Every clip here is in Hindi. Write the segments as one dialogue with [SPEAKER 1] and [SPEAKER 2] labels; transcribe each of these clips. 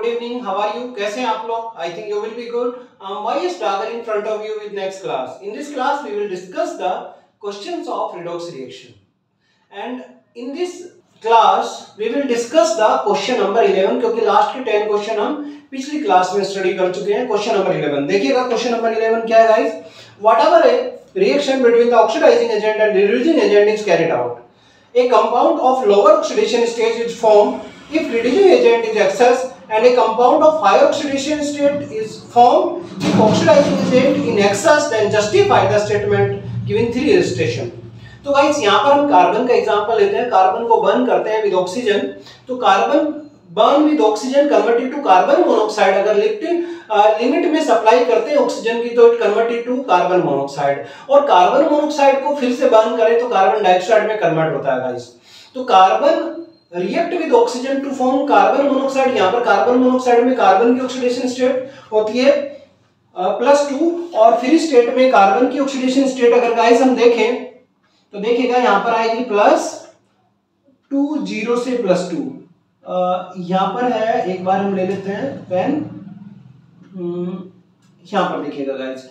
[SPEAKER 1] evening. How are you? कैसे हैं आप लोग? I think you will be good. Y Sagar in front of you with next class. In this class, we will discuss the questions of redox reaction. And in this class, we will discuss the question number 11 क्योंकि लास्ट के 10 क्वेश्चन हम पिछली क्लास में स्टडी कर चुके हैं. क्वेश्चन नंबर 11 देखिएगा. क्वेश्चन नंबर 11 क्या है guys? Whatever a reaction between the oxidizing agent and reducing agent is carried out, a compound of lower oxidation stage is formed if reducing agent is excess, and a compound of higher oxidation state is formed if oxidizing agent in excess. Then justify the statement given 3 illustration. तो गाइस यहाँ पर हम कार्बन का एग्जांपल लेते हैं. कार्बन को बर्न करते हैं विद ऑक्सीजन. तो carbon burn with oxygen converted to carbon monoxide. अगर लिमिट में सप्लाई करते हैं ऑक्सीजन की तो it converted to carbon monoxide. और कार्बन मोनोऑक्साइड को फिर से बर्न करें तो कार्बन डाइऑक्साइड में कन्वर्ट होता है गाइस. तो carbon react with oxygen to form carbon monoxide. यहाँ पर कार्बन मोनोऑक्साइड में कार्बन की ऑक्सीडेशन स्टेट होती है +2 और फ्री स्टेट में कार्बन की ऑक्सीडेशन स्टेट अगर गाइस हम देखें तो देखिएगा यहाँ पर आएगी +2 0 से +2. यहाँ पर है, एक बार हम ले लेते हैं पेन. यहाँ पर देखिएगा गाइस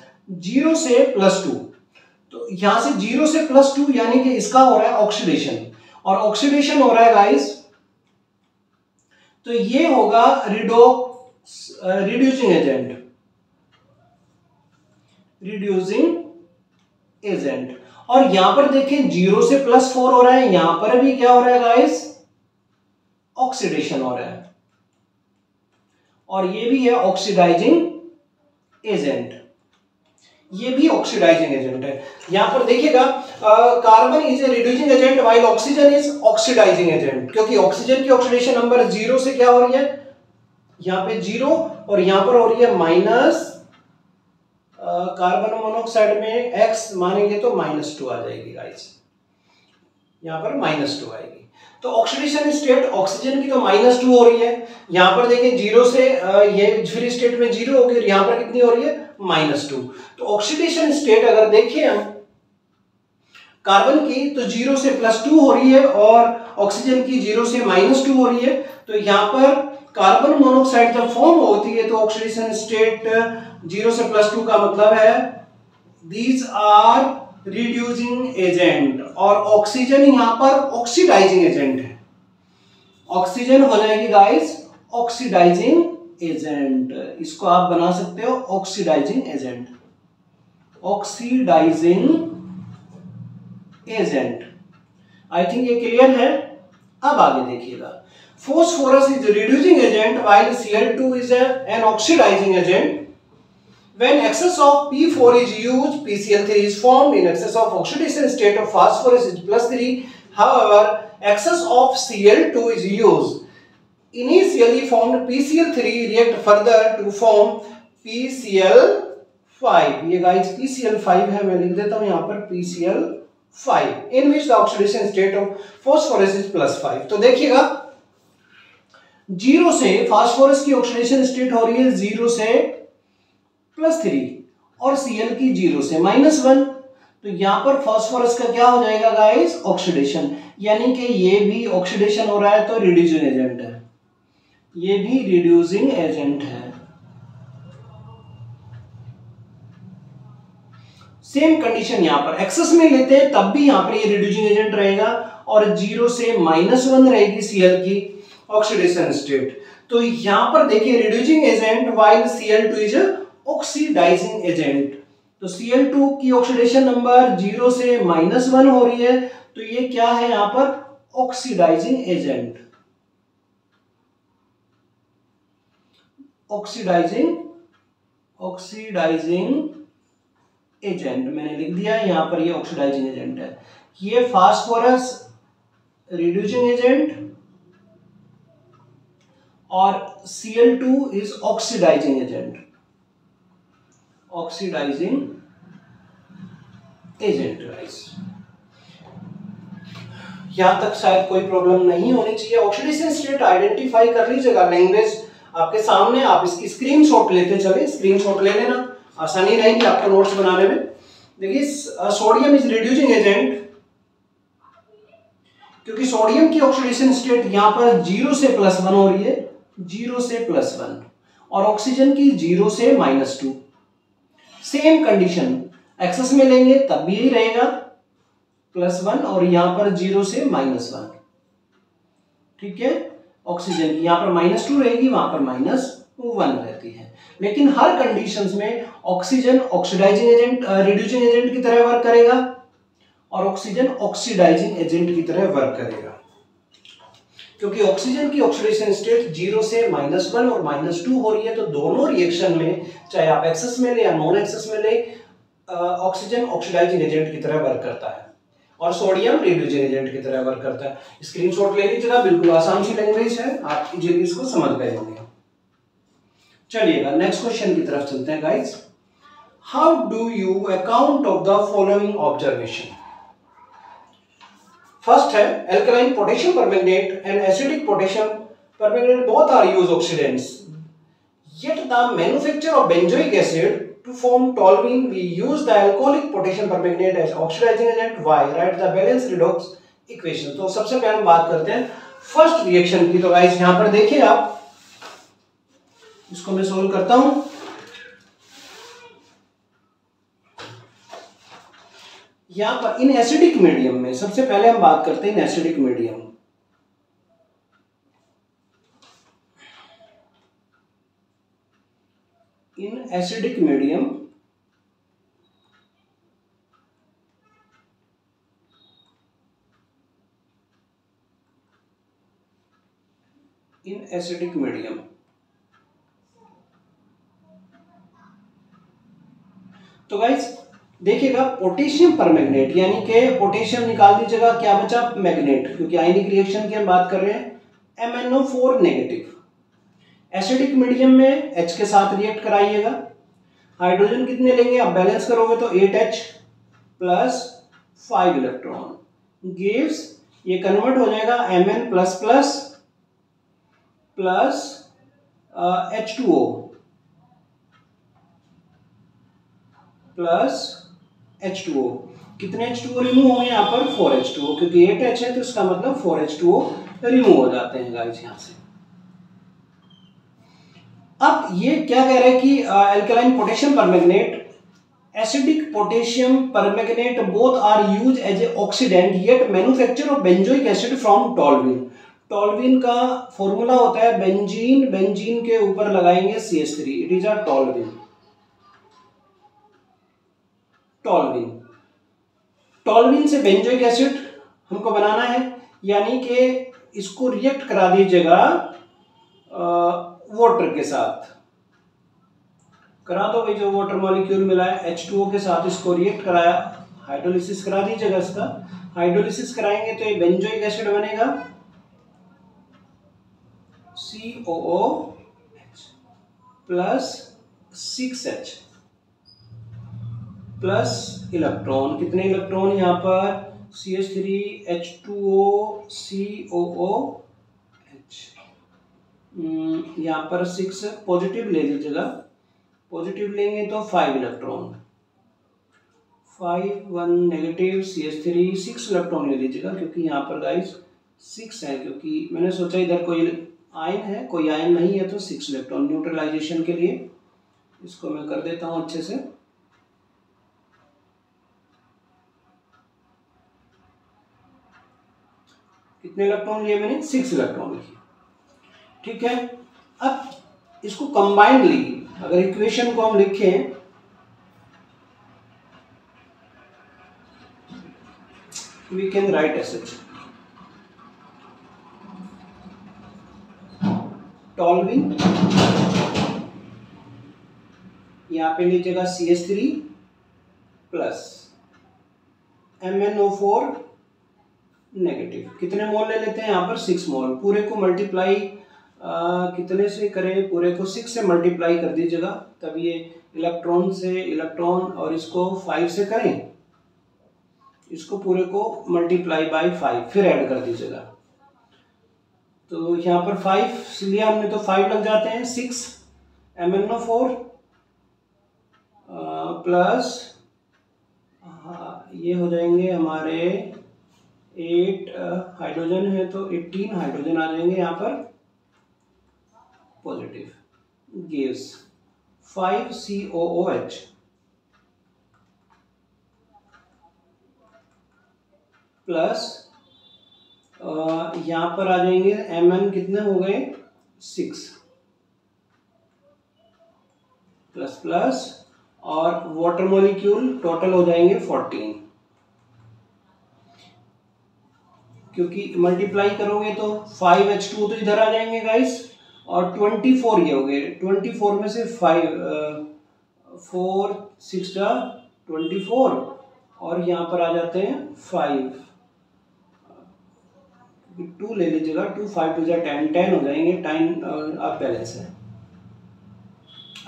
[SPEAKER 1] 0 से +2. तो यहाँ से 0 से +2 यानी कि इसका हो रहा है ऑक्सीडेशन, और ऑक्सीडेशन हो रहा है गाइस तो ये होगा रिड्यूसिंग एजेंट. और यहां पर देखें 0 से +4 हो रहा है. यहां पर भी क्या हो रहा है गाइस? ऑक्सीडेशन हो रहा है. और ये भी है ऑक्सीडाइजिंग एजेंट. ये भी ऑक्सीडाइजिंग एजेंट है. यहां पर देखिएगा carbon is a reducing agent while oxygen is oxidising agent. क्योंकि ऑक्सीजन की ऑक्सीडेशन नंबर 0 से क्या हो रही है? यहां पे 0 और यहां पर हो रही है माइनस. कार्बन मोनोऑक्साइड में x मानेंगे तो -2 आ जाएगी गाइस. यहां पर -2 आएगी. तो ऑक्सीडेशन स्टेट ऑक्सीजन की तो -2 हो रही है. यहां पर देखें 0 से ये फ्री स्टेट में 0 होगी और यहां पर कितनी हो रही है? -2. तो ऑक्सीडेशन स्टेट अगर देखें हम कार्बन की तो 0 से +2 हो रही है और ऑक्सीजन की 0 से -2 हो रही है. तो यहां पर कार्बन मोनोऑक्साइड जब फॉर्म होती है तो ऑक्सीडेशन स्टेट 0 से +2 का मतलब है दीज आर रिड्यूसिंग एजेंट, और ऑक्सीजन यहां पर ऑक्सीडाइजिंग एजेंट है. ऑक्सीजन हो जाएगी गाइस ऑक्सीडाइजिंग एजेंट. इसको आप बना सकते हो ऑक्सीडाइजिंग एजेंट. आई थिंक ये क्लियर है. अब आगे देखिएगा. Phosphorus is a reducing agent while Cl2 is an oxidizing agent. When excess of P4 is used, PCl3 is formed. In excess of oxidation state of phosphorus is +3. However, excess of Cl2 is used. Initially formed PCl3 react further to form PCl5. ये guys PCl5 है, मैं लिख देता हूँ यहाँ पर PCl5, in which the oxidation state of phosphorus is +5. तो देखिएगा 0 से फास्फोरस की ऑक्सीडेशन स्टेट हो रही है 0 से +3 और Cl की 0 से -1. तो यहां पर फास्फोरस का क्या हो जाएगा गाइस? ऑक्सीडेशन. यानी कि ये भी ऑक्सीडेशन हो रहा है तो रिड्यूसिंग एजेंट है. ये भी रिड्यूसिंग एजेंट है. सेम कंडीशन यहां पर एक्सेस में लेते हैं तब भी यहां पर ये रिड्यूसिंग एजेंट रहेगा और 0 से -1 रहेगी Cl की ऑक्सीडेशन स्टेट. तो यहां पर देखिए reducing agent while Cl2 is oxidising agent. तो Cl2 की ऑक्सीडेशन नंबर 0 से -1 हो रही है तो ये क्या है यहां पर? Oxidising agent. ऑक्सीडाइजिंग एजेंट मैंने लिख दिया है यहां पर. ये ऑक्सीडाइजिंग एजेंट है. ये फास्फोरस रिड्यूसिंग एजेंट और Cl2 is oxidising agent. Guys यहां तक शायद कोई प्रॉब्लम नहीं होनी चाहिए. ऑक्सीडेशन स्टेट आइडेंटिफाई कर लीजिएगा. लैंग्वेज आपके सामने, आप इसकी स्क्रीनशॉट लेते चले. स्क्रीनशॉट ले लेना, आसानी रहेगी आपको नोट्स बनाने में. देखिए सोडियम इज रिड्यूसिंग एजेंट क्योंकि सोडियम की ऑक्सीडेशन स्टेट यहां पर 0 से +1 हो रही है. 0 से +1 और ऑक्सीजन की 0 से -2। सेम कंडीशन एक्सेस में लेंगे तब भी यही रहेगा +1 और यहां पर 0 से -1। ठीक है, ऑक्सीजन की यहां पर -2 रहेगी, वहां पर -1 रहती है। लेकिन हर कंडीशंस में oxygen oxidising agent reducing agent की तरह वर्क करेगा और ऑक्सीजन ऑक्सीडाइजिंग एजेंट की तरह वर्क करेगा, क्योंकि ऑक्सीजन की ऑक्सीडेशन स्टेट 0 से -1 और -2 हो रही है। तो दोनों रिएक्शन में, चाहे आप एक्सेस में ले या नॉन एक्सेस में ले, ऑक्सीजन ऑक्सीडाइजिंग एजेंट की तरह वर्क करता है और सोडियम रिड्यूसिंग एजेंट की तरह वर्क करता है। स्क्रीनशॉट ले लीजिएगा, बिल्कुल आसान सी लैंग्वेज है, आप इजीली इसको समझ गए होंगे। चलिएगा नेक्स्ट क्वेश्चन की तरफ चलते हैं guys. How do you account of the following observation. First है alkaline potassium permanganate and acidic potassium permanganate both are used oxidants, yet the manufacture of benzoic acid to form toluene we use the alcoholic potassium permanganate as oxidizing agent. Why? Write the balanced redox equation. तो सबसे पहले हम बात करते हैं फर्स्ट रिएक्शन की। तो गाइस यहां पर देखिए आप, इसको मैं सोल्व करता हूं। यहां पर इन एसिडिक मीडियम में सबसे पहले हम बात करते हैं in acidic medium. In acidic medium तो गाइस देखिएगा, पोटेशियम परमैंगनेट यानी कि पोटेशियम निकाल दीजिएगा, क्या बचा? मैग्नेट, क्योंकि आयनिक रिएक्शन की हम बात कर रहे हैं। MnO4 negative. एसिडिक मीडियम में H के साथ रिएक्ट कराइएगा। हाइड्रोजन कितने लेंगे? आप बैलेंस करोगे तो 8H प्लस 5 इलेक्ट्रॉन गिव्स, ये कन्वर्ट हो जाएगा Mn plus plus plus H2O plus H2O। कितने H2O रिमूव होंगे यहाँ पर? 4H2O, क्योंकि 8H है तो इसका मतलब 4H2O रिमूव हो जाते हैं गाइस यहाँ से। अब ये क्या कह रहे हैं कि alkaline potassium permanganate, acidic potassium permanganate both are used as a oxidant yet manufacture of benzoic acid from toluene. Toluene का फॉर्मूला होता है बेंजीन, बेंजीन के ऊपर लगाएंगे CH3, it is a toluene. Toluene, toluene से बेंजोइक एसिड हमको बनाना है, यानी कि इसको रिएक्ट करा दीजिएगा वाटर के साथ। करा दो भाई, जो वाटर मॉलिक्यूल मिला है H2O के साथ इसको रिएक्ट कराया, हाइड्रोलिसिस करा दीजिएगा इसका। हाइड्रोलिसिस कराएंगे तो ये बेंजोइक एसिड बनेगा COOH plus 6H plus electron, कितने इलेक्ट्रॉन यहाँ पर? CH3 H2O COOH, यहाँ पर 6 पॉजिटिव ले लीजिएगा, पॉजिटिव लेंगे तो 5 इलेक्ट्रॉन, 5 1 नेगेटिव CH3 6 इलेक्ट्रॉन ले लीजिएगा, क्योंकि यहाँ पर गाइस 6 है, क्योंकि मैंने सोचा इधर कोई आयन है, कोई आयन नहीं है, तो 6 इलेक्ट्रॉन न्यूट्रलाइजेशन के लिए इसको मैं कर देता हूँ अच्छे से। कितने इलेक्ट्रॉन लिए मैंने? 6 इलेक्ट्रॉन लिए। ठीक है, अब इसको कंबाइंडली अगर इक्वेशन को हम लिखें, we can write as such, toluene, यहां पे लीजिएगा CH3 प्लस MnO4 नेगेटिव। कितने मोल ले लेते हैं यहाँ पर? 6 मोल। पूरे को मल्टीप्लाई कितने से करें? पूरे को 6 से मल्टीप्लाई कर दीजिएगा, तब ये इलेक्ट्रॉन से इलेक्ट्रॉन, और इसको 5 से करें, इसको पूरे को मल्टीप्लाई बाय 5 फिर ऐड कर दीजिएगा। तो यहाँ पर 5 लिया हमने तो 5 लग जाते हैं, 6 MnO4 प्लस ये हो जाएंगे हमारे 8 हाइड्रोजन है तो 18 हाइड्रोजन आ जाएंगे यहाँ पर, positive gives 5 COOH प्लस यहाँ पर आ जाएंगे Mn कितने हो गए 6 प्लस प्लस और वाटर मॉलिक्यूल टोटल हो जाएंगे 14, क्योंकि मल्टीप्लाई करोगे तो 5H2 तो इधर आ जाएंगे गाइस और 24 ये हो गए, 24 में से 4 6 24 और यहाँ पर आ जाते हैं 5, 2 ले लीजिएगा, 2 5 2 10 10 हो जाएंगे, 10 अब बैलेंस है।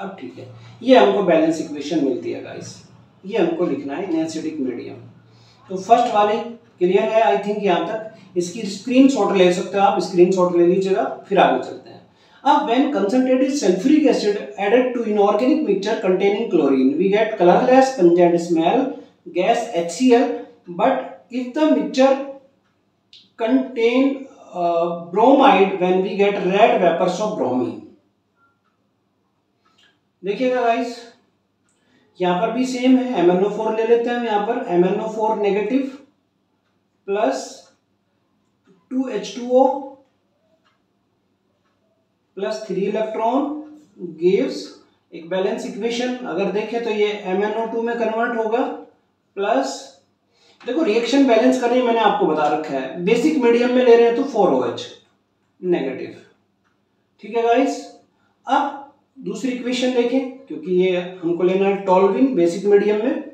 [SPEAKER 1] अब ठीक है, ये हमको बैलेंस इक्वेशन मिलती है गाइस, ये हमको लिखना है इन एसिडिक मीडियम। तो फर्स्ट वाली क्लियर है आई थिंक यहाँ तक। इसकी स्क्रीनशॉट ले सकते हो आप, स्क्रीनशॉट ले लीजिएगा, फिर आगे चलते हैं। अब when concentrated sulfuric acid added to inorganic mixture containing chlorine, we get colorless pungent smell gas HCl, but if the mixture contain bromide, when we get red vapors of bromine। देखिएगा गाइस, यहाँ पर भी सेम है, MnO4 ले लेते हैं यहाँ पर, MnO4 negative plus 2H2O plus 3 electron gives एक बैलेंस इक्वेशन। अगर देखें तो ये MnO2 में कन्वर्ट होगा प्लस, देखो रिएक्शन बैलेंस करने मैंने आपको बता रखा है, बेसिक मीडियम में ले रहे हैं तो 4OH नेगेटिव। ठीक है गाइस, अब दूसरी इक्वेशन देखें, क्योंकि ये हमको लेना है टॉल्विन बेसिक मीडियम में।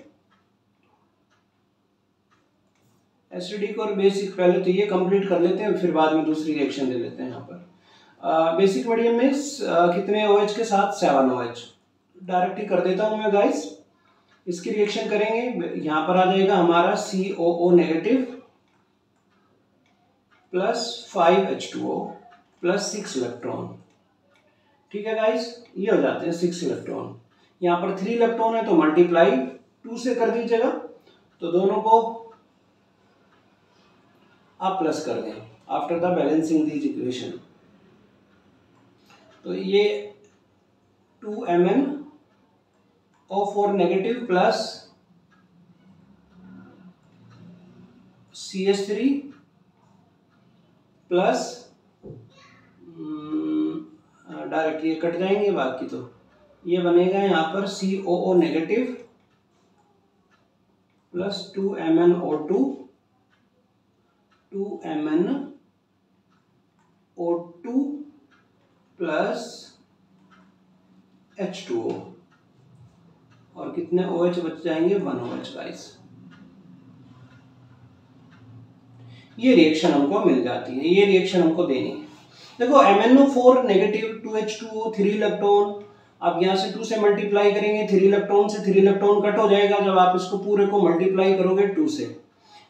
[SPEAKER 1] एसिडिक और बेसिक पहले तो ये कंप्लीट कर लेते हैं, फिर बाद में दूसरी रिएक्शन ले लेते हैं। यहाँ पर बेसिक मीडियम में कितने OH के साथ 7OH डायरेक्टली कर देता हूं मैं गाइस। इसकी रिएक्शन करेंगे, यहां पर आ जाएगा हमारा COO negative plus 5H2O plus 6 electron. ठीक है गाइस, ये हो जाते हैं 6 इलेक्ट्रॉन। यहाँ पर 3 इलेक्ट्रॉन है तो मल्टीप्लाई 2 से कर दीजिएगा, तो दोनों को आप प्लस कर दें after the balancing these equation. तो ये 2MnO4 negative plus CH3 plus direct ये कट जाएंगे, बाकी तो ये बनेगा यहाँ पर COO negative plus 2MnO2 plus H2O और कितने OH बच जाएंगे 1OH गाइस। ये रिएक्शन हमको मिल जाती है, ये रिएक्शन हमको देनी है। देखो MnO4 नेगेटिव 2H2O 3 इलेक्ट्रॉन, अब यहाँ से 2 से मल्टीप्लाई करेंगे, 3 इलेक्ट्रॉन से 3 इलेक्ट्रॉन कट हो जाएगा। जब आप इसको पूरे को मल्टीप्लाई करोगे 2 से,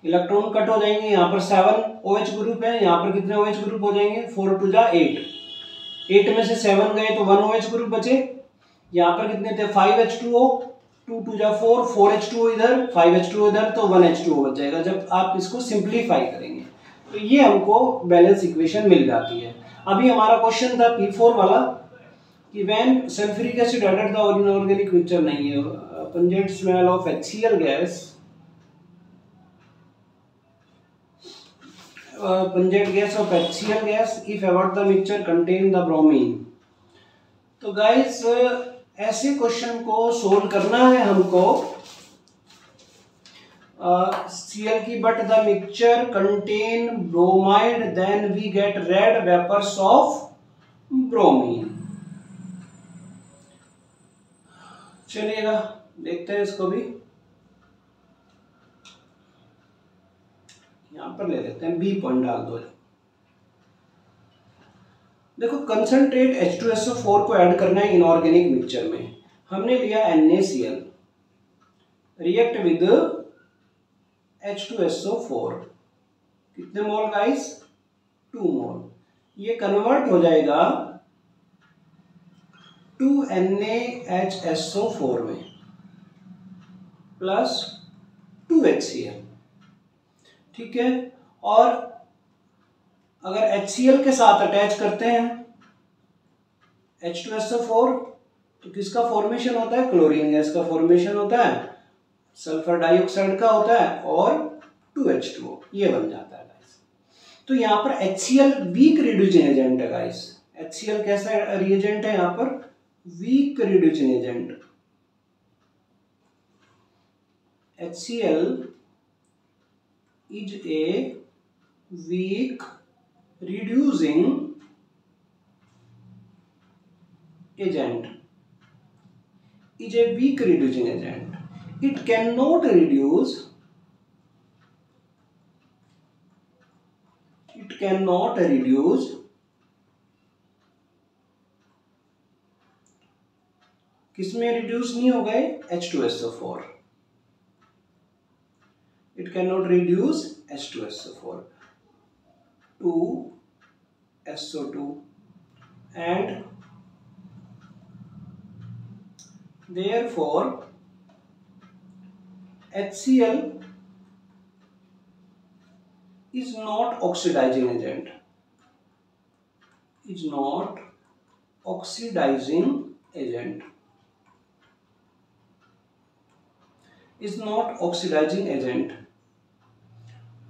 [SPEAKER 1] इलेक्ट्रॉन कट हो जाएंगे। यहाँ पर 7OH ग्रुप है, यहाँ पर कितने OH ग्रुप हो जाएंगे 4 2 8, 8 में से 7 गए तो 1OH ग्रुप बचे। यहाँ पर कितने थे 5H2O, 2 2 4, 4H2O इधर, 5H2O इधर, तो 1H2O बच जाएगा जब आप इसको सिंप्लीफाई करेंगे। तो ये हमको बैलेंस इक्वेशन मिल जाती है। अभी हमारा क्वेश्चन था P4 वाला कि when sulphuric acid added the inorganic mixture, नहीं है pungent smell of HCl gas, pungent gas of HCl gas if ever the mixture contain the bromine। तो गाइस ऐसे क्वेश्चन को सोल्व करना है हमको Cl की, but the mixture contain bromide then we get red vapours of bromine. चलिएगा देखते हैं इसको भी, यहां पर ले लेते हैं, बी पॉइंट डाल दो। देखो कंसंट्रेट H2SO4 को ऐड करना है इनऑर्गेनिक मिक्सचर में। हमने लिया NaCl, रिएक्ट विद H2SO4, कितने मोल गाइस 2 मोल। ये कन्वर्ट हो जाएगा 2NaHSO4 में प्लस 2HCl। ठीक है, और अगर HCl के साथ अटैच करते हैं H2SO4, तो किसका फॉर्मेशन होता है? क्लोरीन गैस का फॉर्मेशन होता है, सल्फर डाइऑक्साइड का होता है और 2H2O ये बन जाता है गाइस। तो यहाँ पर HCl वीक रिड्यूसिंग एजेंट है गाइस। HCl कैसा रिएजेंट है? यहाँ पर weak reducing agent. HCl is a weak reducing agent. Is a weak reducing agent. It cannot reduce. It cannot reduce किसमें रिड्यूस नहीं हो गए? H2SO4. It cannot reduce H2SO4 to SO2 and therefore HCl is not oxidizing agent. Is not oxidizing agent. Is not oxidizing agent.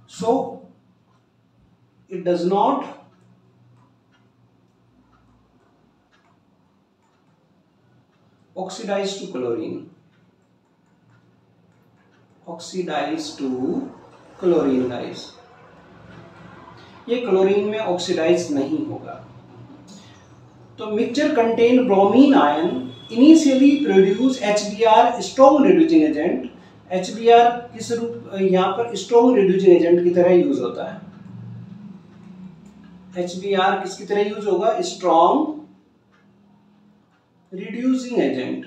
[SPEAKER 1] So it does not oxidize to chlorine. Oxidize to chlorine guys. ये क्लोरीन में ऑक्सीडाइज नहीं होगा। तो mixture contain bromine ion initially produce HBr strong reducing agent. HBr किस रूप यहाँ पर स्ट्रॉन्ग रिड्यूसिंग एजेंट की तरह यूज होता है। HBr किसकी तरह यूज होगा? Strong reducing agent.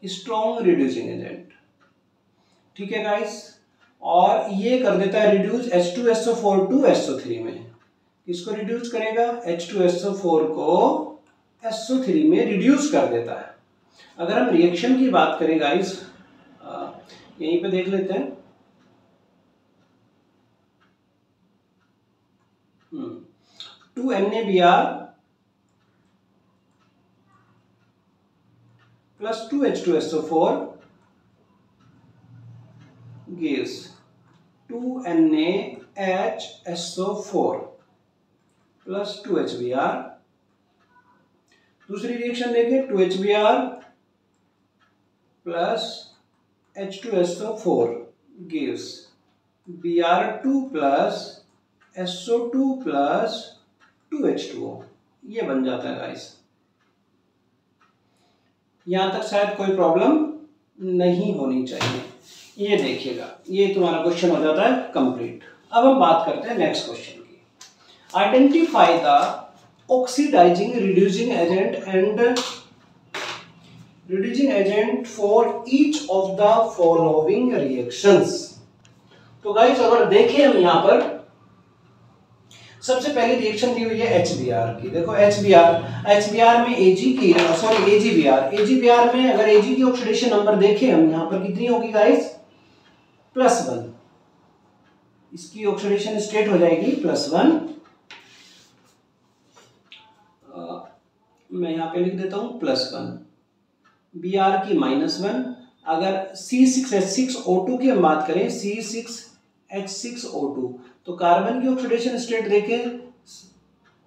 [SPEAKER 1] Strong reducing agent, ठीक है गाइस। और ये कर देता है रिड्यूस H2SO4 टू SO3 में। किसको रिड्यूस करेगा? H2SO4 को SO3 में रिड्यूस कर देता है। अगर हम रिएक्शन की बात करें गाइस, यहीं पे देख लेते हैं। 2NaBr plus 2H2SO4 gives 2NaHSO4 plus 2HBr। दूसरी रिएक्शन देखें, 2HBr plus H2SO4 gives Br2 plus SO2 plus 2H2O। ये बन जाता है गाइस। यहां तक शायद कोई प्रॉब्लम नहीं होनी चाहिए। ये देखिएगा, ये तुम्हारा क्वेश्चन हो जाता है कंप्लीट। अब हम बात करते हैं नेक्स्ट क्वेश्चन की। Identify the oxidising reducing agent for each of the following reactions. तो गाइस अगर देखें हम यहां पर सबसे पहली रिएक्शन दी हुई है HBr की। देखो HBr में AgBr में अगर Ag की ऑक्सीडेशन नंबर देखें हम यहां पर कितनी होगी गाइस? +1। इसकी ऑक्सीडेशन स्टेट हो जाएगी +1। मैं यहां पे लिख देता हूं +1। Br की -1। अगर C6H6O2 की हम बात करें, C6H6O2, तो कार्बन की ऑक्सीडेशन स्टेट देखें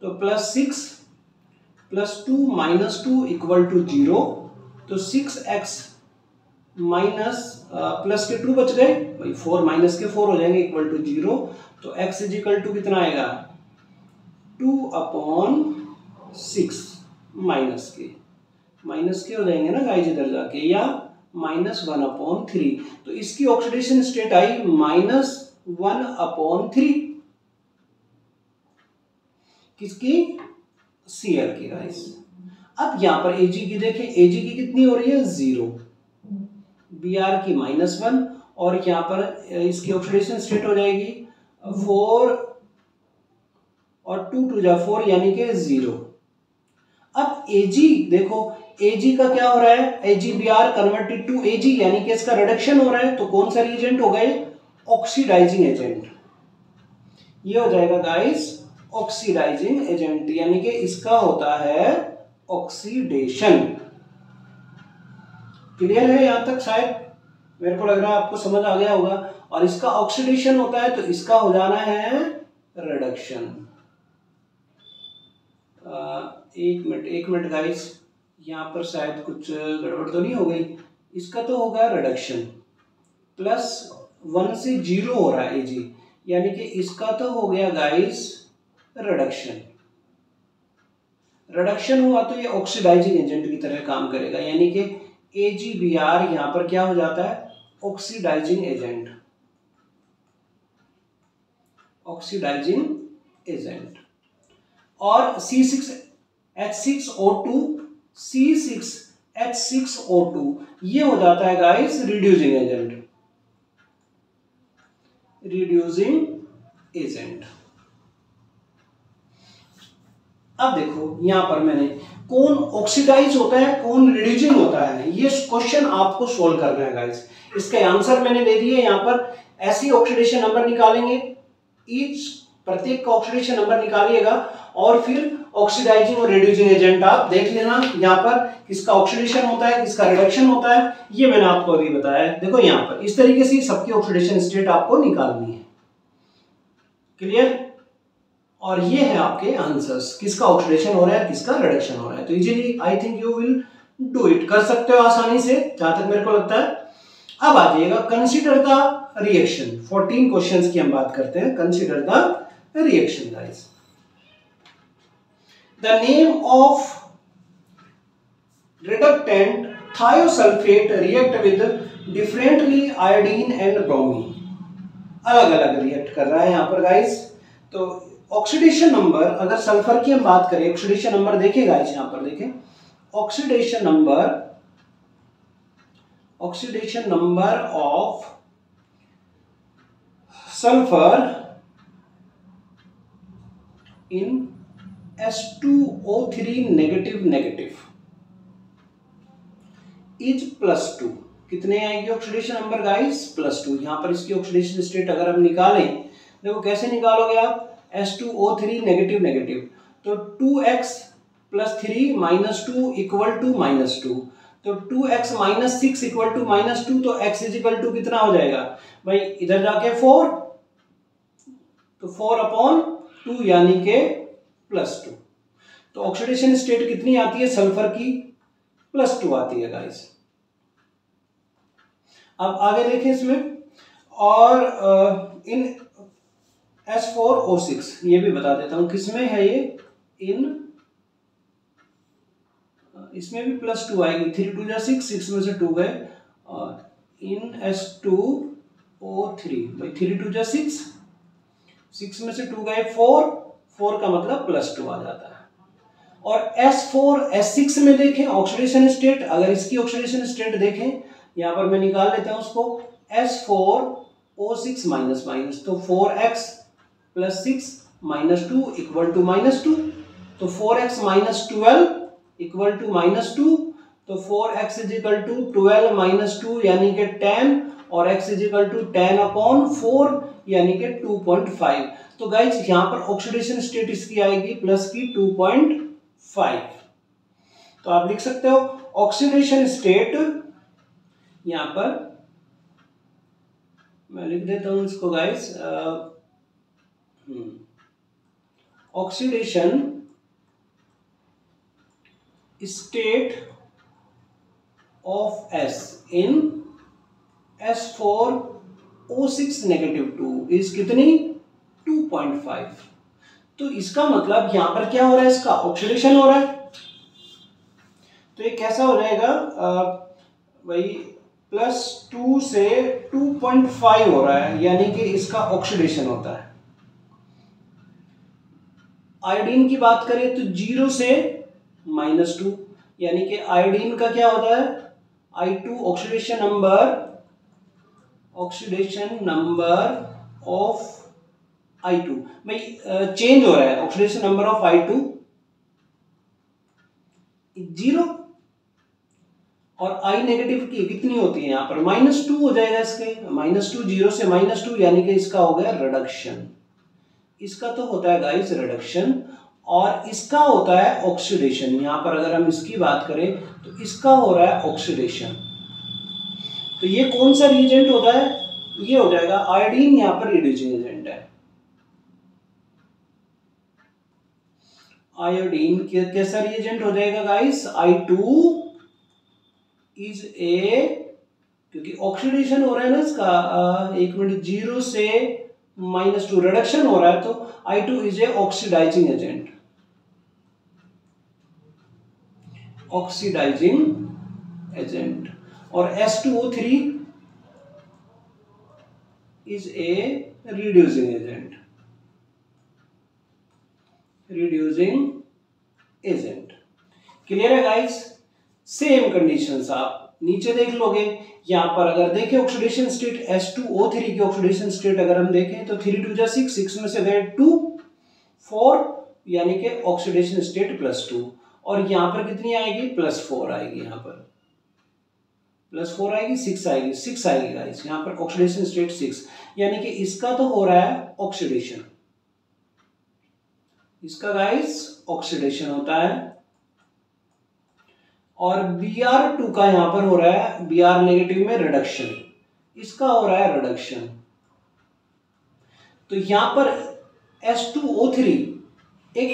[SPEAKER 1] तो +6 +2 -2 = 0। तो 6x माइनस प्लस के 2 बच गए भाई, 4 माइनस के 4 हो जाएंगे = 0। तो x = कितना आएगा? 2/6 माइनस के हो जाएंगे ना गाइस इधर जाके, या -1/3। तो इसकी ऑक्सीडेशन स्टेट आई -1/3। किसकी? Cl की गाइस। अब यहां पर Ag की देखें, Ag की कितनी हो रही है? 0। Br की -1 और यहां पर इसकी ऑक्सीडेशन स्टेट हो जाएगी 4 और 2 × 4 यानी कि 0। अब Ag देखो, Ag का क्या हो रहा है? AgBr कन्वर्टेड टू Ag यानी कि इसका रिडक्शन हो रहा है। तो कौन सा रिएजेंट हो गए? Oxidising agent. ये हो जाएगा गाइस ऑक्सीडाइजिंग एजेंट, यानी कि इसका होता है ऑक्सीडेशन। क्लियर है यहां तक? शायद मेरे को लग रहा है आपको समझ आ गया होगा। और इसका ऑक्सीडेशन होता है तो इसका हो जाना है रिडक्शन। एक मिनट गाइस, यहाँ पर शायद कुछ गड़बड़ तो नहीं हो गई। इसका तो होगा रिडक्शन, +1 से 0 हो रहा है जी, यानी कि इसका तो हो गया गाइस रिडक्शन। रिडक्शन हुआ तो ये ऑक्सीडाइजिंग एजेंट की तरह काम करेगा, यानी कि AgBr यहां पर क्या हो जाता है? Oxidising agent, oxidising agent. और C6H6O2, C6H6O2 ये हो जाता है guys reducing agent, reducing agent. अब देखो यहां पर मैंने कौन ऑक्सीडाइज होता है, कौन रिड्यूसिंग होता है, ये क्वेश्चन आपको सोल्व करना है गाइस। इसका आंसर मैंने दे दिए यहां पर। ऐसी ऑक्सीडेशन नंबर निकालेंगे, ईच प्रत्येक का ऑक्सीडेशन नंबर निकालिएगा और फिर ऑक्सीडाइजिंग और रिड्यूसिंग एजेंट आप देख लेना। यहाँ पर किसका ऑक्सीडेशन होता है, किसका रिडक्शन होता है, ये मैंने आपको अभी बताया है। देखो यहाँ पर इस तरीके से सबकी ऑक्सीडेशन स्टेट आपको निकालनी है। क्लियर? और ये है आपके आंसर्स, किसका ऑक्सीडेशन हो रहा है, किसका रिडक्शन हो रहा है। तो easily I think you will do it, कर सकते हो आसानी से जहां तक मेरे को लगता है। अब आ जाइएगा कंसीडर द रिएक्शन। 14 क्वेश्चंस की हम बात करते हैं। Consider the reaction guys. The name of reductant thiosulfate react with differently iodine and bromine, अलग अलग रिएक्ट कर रहा है यहाँ पर गाइस। तो ऑक्सीडेशन नंबर, अगर सल्फर की हम बात करें, ऑक्सीडेशन नंबर देखें गाइस, यहाँ पर देखें oxidation number of sulphur in H2O3 negative is +2। कितने आएगी ऑक्सीडेशन नंबर गाइस? +2। यहां पर इसकी ऑक्सीडेशन स्टेट अगर हम निकालें, देखो कैसे निकालोगे आप? H2O3 नेगेटिव, तो 2x + 3 - 2 = -2, तो 2x - 6 = -2, तो x = कितना हो जाएगा भाई? इधर जाके 4, तो 4/2 यानी के +2। तो ऑक्सीडेशन स्टेट कितनी आती है सल्फर की? +2 आती है गाइस। अब आगे देखें इसमें, और इन H4O6 ये भी बता देता हूं किसमें है ये। इसमें भी +2 आएगी, 3 × 2 = 6, 6 में से 2 गए, और इन H2O3 भाई 3 × 2 = 6, 6 में से 2 गए 4, 4 का मतलब +2 आ जाता है। और S4S6 में देखें ऑक्सीडेशन स्टेट, अगर इसकी ऑक्सीडेशन स्टेट देखें, यहां पर मैं निकाल लेता हूं उसको, S4O6 तो 4x + 6 - 2 = -2, तो 4x - 12 = -2, तो 4x = 12 - 2 यानी कि 10, और x = 10/4 यानी कि 2.5। तो गाइस यहां पर ऑक्सीडेशन स्टेट इसकी आएगी प्लस की 2.5। तो आप लिख सकते हो ऑक्सीडेशन स्टेट, यहां पर मैं लिख देता हूं इसको guys, oxidation state of S in S4O6 -2 is कितनी? 2.5। तो इसका मतलब यहां पर क्या हो रहा है, इसका ऑक्सीडेशन हो रहा है। तो ये कैसा हो जाएगा भाई? +2 से 2.5 हो रहा है, यानी कि इसका ऑक्सीडेशन होता है। आयोडीन की बात करें तो 0 से -2, यानी कि आयोडीन का क्या होता है? I2 oxidation number of I2 भाई चेंज हो रहा है, ऑक्सीडेशन नंबर ऑफ I2 0, और I नेगेटिव की कितनी होती है? यहां पर -2 हो जाएगा इसके, -2, 0 से -2 यानी कि इसका हो गया रिडक्शन। इसका तो होता है गाइस रिडक्शन और इसका होता है ऑक्सीडेशन। यहां पर अगर हम इसकी बात करें तो इसका हो रहा है ऑक्सीडेशन। तो ये कौन सा रिएजेंट होता है, ये हो जाएगा आयोडीन, यहां पर रिड्यूसिंग एजेंट है। आयोडीन कैसा रिएजेंट हो जाएगा गाइस, I2 इज ए, क्योंकि ऑक्सीडेशन हो रहा है ना इसका, एक मिनट, 0 से -2 रिडक्शन हो रहा है, तो I2 is a oxidising agent, oxidising agent. और H2O3 is a reducing agent, reducing agent. Clear है गाइस? सेम कंडीशंस आप नीचे देख लोगे। यहां पर अगर देखें ऑक्सीडेशन स्टेट H2O3 की ऑक्सीडेशन स्टेट अगर हम देखें तो 3 2 6, 6 में से गए 2, 4, यानी कि ऑक्सीडेशन स्टेट +2। और यहां पर कितनी आएगी, +4 आएगी, यहां पर +4 आएगी, 6 आएगी, 6 आएगी गाइस, यहां पर ऑक्सीडेशन स्टेट 6, यानी कि इसका तो हो रहा है ऑक्सीडेशन, इसका गाइस ऑक्सीडेशन होता है। और Br2 का यहां पर हो रहा है, Br नेगेटिव में रिडक्शन, इसका हो रहा है रिडक्शन। तो यहां पर H2O3 एक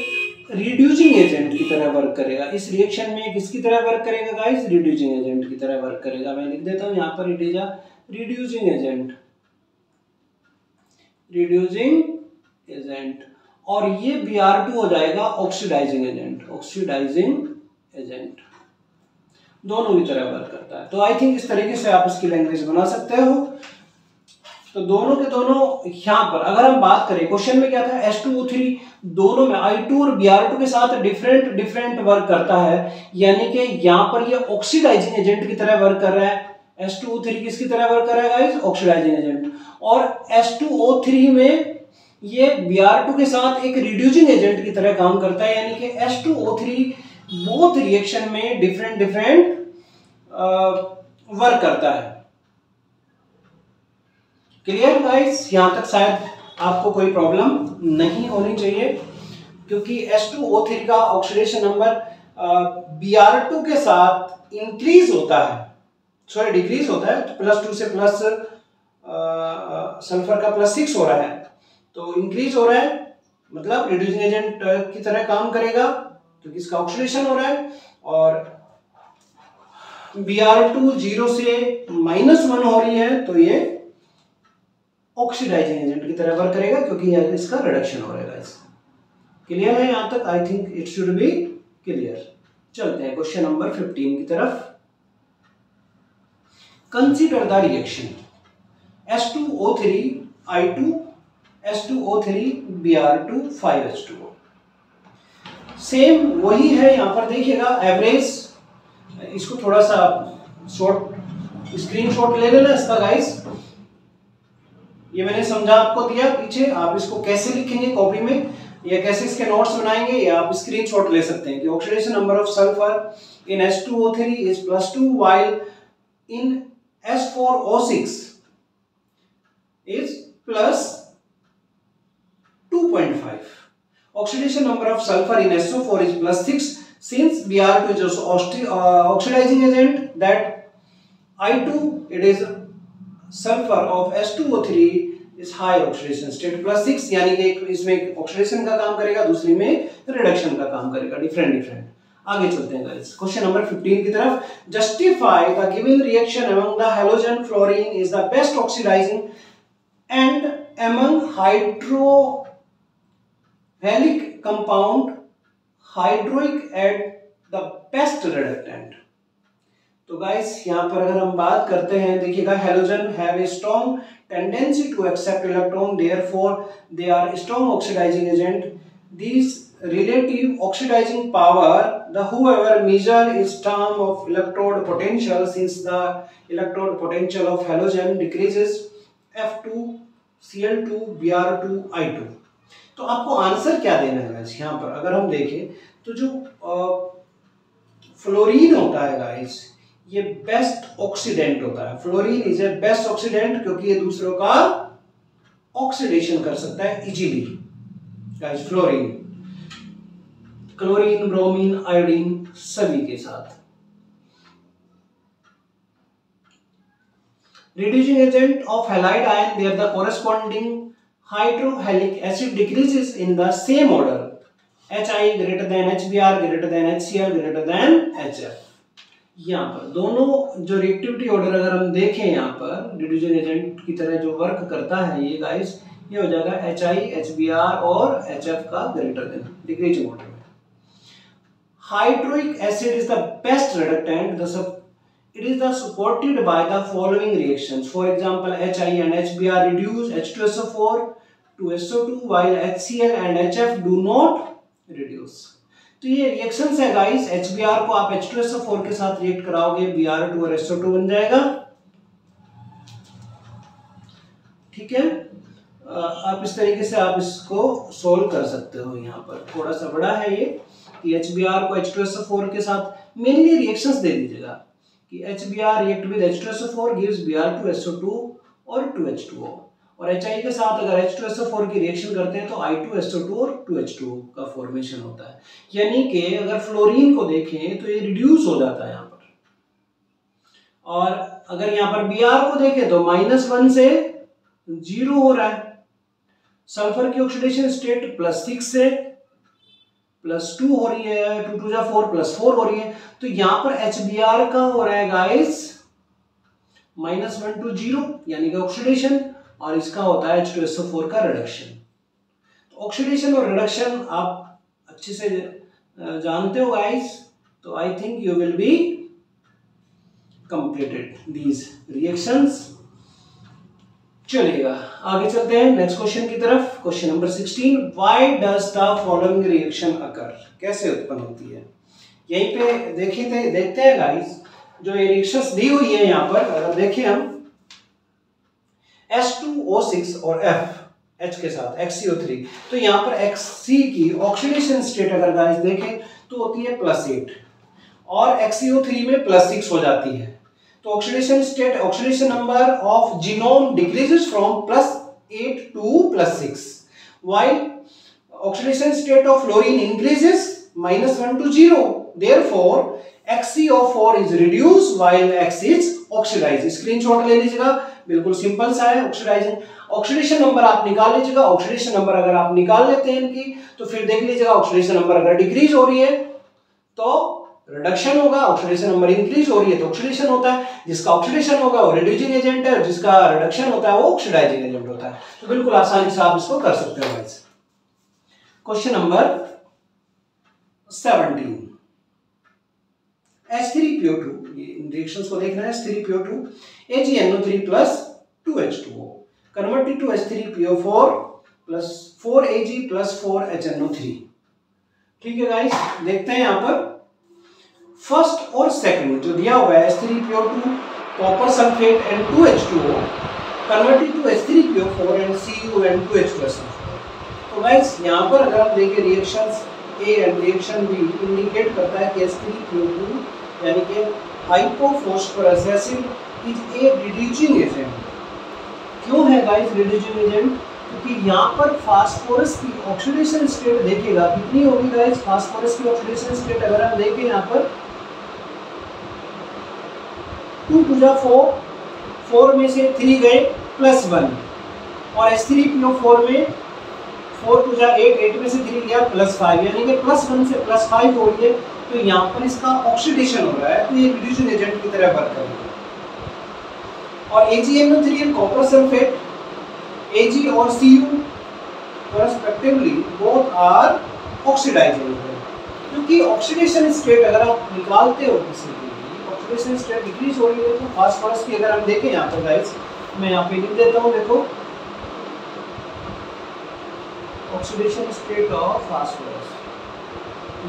[SPEAKER 1] रिड्यूसिंग एजेंट की तरह वर्क करेगा, इस रिएक्शन में किसकी तरह वर्क करेगा गाइस, रिड्यूसिंग एजेंट की तरह वर्क करेगा। मैं लिख देता हूं यहां पर, it is a reducing agent, reducing agent. और ये Br2 हो जाएगा ऑक्सीडाइजिंग एजेंट, ऑक्सीडाइजिंग एजेंट, दोनों की तरह वर्क करता है। तो आई थिंक इस तरीके से आप इसकी लैंग्वेज बना सकते हो। तो दोनों के दोनों यहां पर अगर हम बात करें, क्वेश्चन में क्या था, H2O3 दोनों में I2 और Br2 के साथ डिफरेंट वर्क करता है, यानी कि यहां पर ये ऑक्सीडाइजिंग एजेंट की तरह वर्क कर रहा है। H2O3 किसकी तरह वर्क कर रहा है गाइस, ऑक्सीडाइजिंग एजेंट। और H2O3 में ये Br2 के साथ एक रिड्यूसिंग एजेंट की तरह काम करता है, यानी कि H2O3 बोथ रिएक्शन में डिफरेंट वर्क करता है। Clear guys? यहां तक शायद आपको कोई प्रॉब्लम नहीं होनी चाहिए, क्योंकि H2O3 का ऑक्सीडेशन नंबर Br2 के साथ इंक्रीज होता है, सॉरी डिक्रीज होता है, तो +2 से प्लस सल्फर का +6 हो रहा है, तो इंक्रीज हो रहा है, मतलब रिड्यूसिंग एजेंट की तरह काम करेगा क्योंकि इसका ऑक्सीडेशन हो रहा है। और Br2 0 से -1 हो रही है, तो ये ऑक्सीडाइजिंग एजेंट की तरह वर्क करेगा क्योंकि इसका रिडक्शन हो रहेगा। क्लियर है यहां तक? I think it should be clear. चलते हैं क्वेश्चन नंबर 15 की तरफ। Consider the reaction H2O3 I2 H2O3 Br2 5H2O। Same वही है, यहां पर देखिएगा एवरेज, इसको थोड़ा सा शॉर्ट स्क्रीनशॉट ले लेना इसका गाइस। ये मैंने समझा आपको दिया पीछे, आप इसको कैसे लिखेंगे कॉपी में या कैसे इसके नोट्स बनाएंगे, या आप स्क्रीनशॉट ले सकते हैं कि oxidation number of sulphur in H2O3 is +2 while in S4O6 is +2.5. Oxidation number of sulfur in SO4 is +6. Since Br2 is also oxidizing agent, that I2, it is sulfur of H2O3 is high oxidation state +6, यानी कि इसमें ऑक्सीडेशन का काम करेगा, दूसरी में रिडक्शन का काम करेगा, डिफरेंट। आगे चलते हैं गाइस क्वेश्चन नंबर 15 की तरफ। Justify the given reaction among the halogen fluorine is the best oxidizing and among hydrohalic compound hydroiodic at the best reductant. तो गाइस यहां पर अगर हम बात करते हैं, देखिएगा halogen have a strong tendency to accept electron, therefore they are strong oxidizing agent. These relative oxidizing power, the whoever measure is term of electrode potential, since the electrode potential of halogen decreases F2 Cl2 Br2 I2। तो आपको आंसर क्या देना है गाइस यहाँ पर? अगर हम देखें तो जो फ्लोरीन होता है गाइस, ये बेस्ट ऑक्सीडेंट होता है। Fluorine is a best oxidant क्योंकि ये दूसरों का ऑक्सीडेशन कर सकता है easily. Guys fluorine, chlorine, bromine, iodine सभी के साथ। Reducing agent of halide ion, there the corresponding hydrohalic acid decreases in the same order. Hi greater than HBr greater than HCl greater than HF। यहाँ पर दोनों जो रिएक्टिविटी ऑर्डर अगर हम देखें यहाँ पर रिड्यूसिंग एजेंट की तरह जो वर्क करता है ये गाइस, ये हो जाएगा Hi, HBr और HF का ग्रेटर देन डिक्रीजिंग ऑर्डर में। Hydroiodic acid is the best reductant, it is supported by the following reactions. For example, Hi and HBr reduce H2SO4 to SO2 while HCl and HF do not reduce. तो ये रिएक्शंस है गाइस, HBr को आप H2SO4 के साथ रिएक्ट कराओगे, Br2 और SO2 बन जाएगा। ठीक है, आप इस तरीके से आप इसको सोल्व कर सकते हो। यहाँ पर थोड़ा सा बड़ा है ये कि HBr को H2SO4 के साथ मेनली रिएक्शंस दे दीजिएगा कि HBr react with H2SO4 gives Br2SO2 और 2H2O, और Hi के साथ अगर H2SO4 की रिएक्शन करते हैं तो I2SO2 और 2H2O का फॉर्मेशन होता है। यानी कि अगर फ्लोरीन को देखें तो ये रिड्यूस हो जाता है यहाँ पर, और अगर यहाँ पर Br को देखें तो -1 से 0 हो रहा है। सल्फर की ऑक्सीडेशन स्टेट +6 से +2 हो रही है, 2 2 4 +4 हो रही है। तो यहां पर HBr का हो रहा है गाइस -1 to 0 यानी कि ऑक्सीडेशन, और इसका होता है H2SO4 का रिडक्शन। तो ऑक्सीडेशन और रिडक्शन आप अच्छे से जानते हो गाइस, तो I think you will be completed these reactions. चलिएगा आगे चलते हैं नेक्स्ट क्वेश्चन की तरफ। Question number 16, why does the following reaction occur, कैसे उत्पन्न होती है। यहीं पे देखते हैं गाइस, जो ये रिएक्शंस दी हुई है यहाँ पर, अगर देखें हम H2O6 और F H के साथ XCO3, तो यहाँ पर Xc की ऑक्सीडेशन स्टेट अगर गाइस देखें तो होती है +8 और XCO3 में +6 हो जाती है। तो oxidation state, oxidation number of genome decreases from +8 to +6 while oxidation state of fluorine increases -1 to 0, therefore XCO4 is reduced while X is oxidized। Screenshot ले लीजिएगा, बिल्कुल सिंपल सा है। ऑक्सीडाइजिंग ऑक्सीडेशन नंबर आप निकाल लीजिएगा। ऑक्सीडेशन नंबर अगर आप निकाल लेते हैं इनकी तो फिर देख लीजिएगा ऑक्सीडेशन नंबर अगर डिक्रीज हो रही है तो रिडक्शन होगा, ऑक्सीडेशन नंबर इंक्रीज हो रही है तो ऑक्सीडेशन होता है। जिसका ऑक्सीडेशन होगा वो रिड्यूसिंग एजेंट है, और जिसका रिडक्शन होता है वो ऑक्सीडाइजिंग एजेंट होता है। तो बिल्कुल आसानी से आप इसको कर सकते हो गाइस। क्वेश्चन नंबर 17, H3PO2, ये रिएक्शंस को देखना है। H3PO2 AgNO3 plus 2H2O converted to H3PO4 plus 4Ag plus 4HNO3। ठीक है गाइस, देखते हैं यहाँ पर फर्स्ट और सेकंड जो दिया हुआ है H3PO2 copper sulphate and 2H2O converted to H3PO4 and Cu and 2H2SO4। तो गाइस यहाँ पर अगर आप देखें reactions A and reaction B indicate करता है कि H3PO2 यानी कि hypophosphorous acid is a reducing agent. क्यों है गाइस रिड्यूसिंग एजेंट? क्योंकि यहाँ पर फास्फोरस की ऑक्सीडेशन स्टेट देखिएगा कितनी होगी गाइस। फास्फोरस की ऑक्सीडेशन स्टेट अगर हम देखें यहाँ पर 2 2 4, 4 में से 3 गए +1, और H3PO4 में 4 2 8, 8 में से 3 गया +5, यानी कि +1 से +5 हो रही है। तो यहाँ पर इसका ऑक्सीडेशन हो रहा है, तो ये रिड्यूसिंग एजेंट की तरह वर्क करेगा। और AgNO3 and copper sulphate Ag और Cu correspectively both are oxidizing, क्योंकि ऑक्सीडेशन स्टेट अगर आप निकालते हो किसी की ऑक्सीडेशन स्टेट डिक्रीज हो रही है तो फास्फोरस की अगर हम देखें यहाँ पर गाइस, मैं यहाँ पे लिख देता हूँ, देखो ऑक्सीडेशन स्टेट ऑफ फास्फोरस